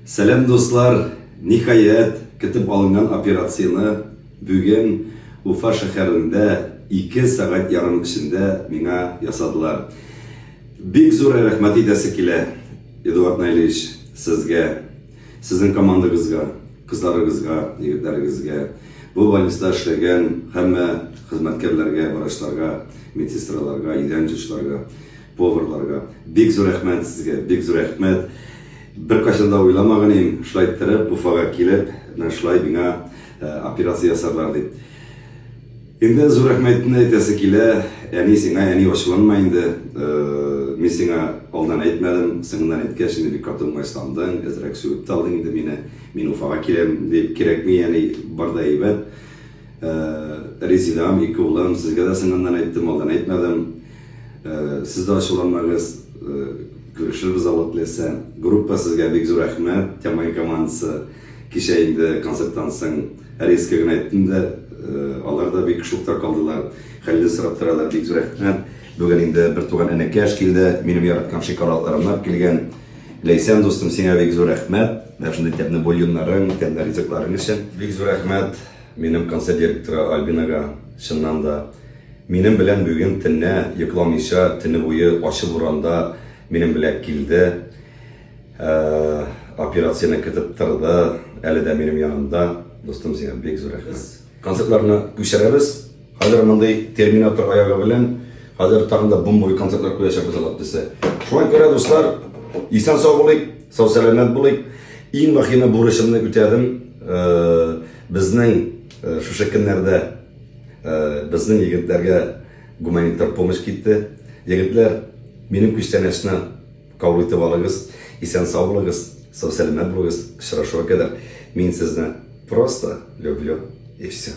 Selam dostlar, nihayet kütüp alınan operasyonu bugün Ufa şehirinde 2 saat yarım içinde bana yasadılar. Big zor rahmet edesi kile Eduard Nayliş sizge, sizin komandagızga, kızlarınızga, yigitleringizge, bu valiste işleyen hemme hizmetkarlarga, varaşlarga, medsestralarga, idancıçlarga, поварларга. Big zor rahmet sizge, big zor rahmet. Bir kaçında uylamağınım, şlayt taraf Ufaga kilip, şlay bina operasyon yasarlar deyip. Şimdi zor rahmetini etesi kile, yani sana hoşlanmayındı. Men sana oldan etmedim, sınından etken şimdi bir katılma istandın, ezrek söğüt aldın indi men Ufaga kilem deyip gerek mi yani barda eybet. Rezidam, iki oğlum, sizge de sınından ettim, oldan etmedim. Siz de hoşlanmağınız, görüşürüz alıklıysa. Gruppa sizge bek zor rahmet, Temay komandısı kişiyinde konsertansın, her eskigini ettim de, onlar da bir kışlıkta kaldılar. Halil sıraptıralar bek zor rahmet. Bugün indi bir tuğan enekeş kildi, benim yaratkan şikaratlarımlar kilgen. Leysen dostum sana bek zor rahmet. Ben şimdi tepne boyunların, tepne rizikların için. Bek zor rahmet, benim konser direktörü Albinaga, şundan da. Benim bilen bugün tenne yıklamışa, tenne boyu aşı vuranda benim bilen kildi. Operasyona kitip tırdı, eli de benim yanımda. Dostum sana bek zor rahmet. Konsertlarını güçereriz. Hazır mınday Terminator ayağı bilen, hazır tağında bomboy konsertlar koyacakız alıp dese. Şu an göre dostlar, İhsan sağ olayım, sağ selamet bulayım. En vahime bu uğraşımını ütedim. Bizning şu şekillerde bizning yigitlerge gumanitar pomoş gitti. Yigitler, benim güçlenişini kabul etip alığız. İhsan sağ olayız, sağ selamet bulayız. Şıraşıva kadar. Men sizni просто люблю и все.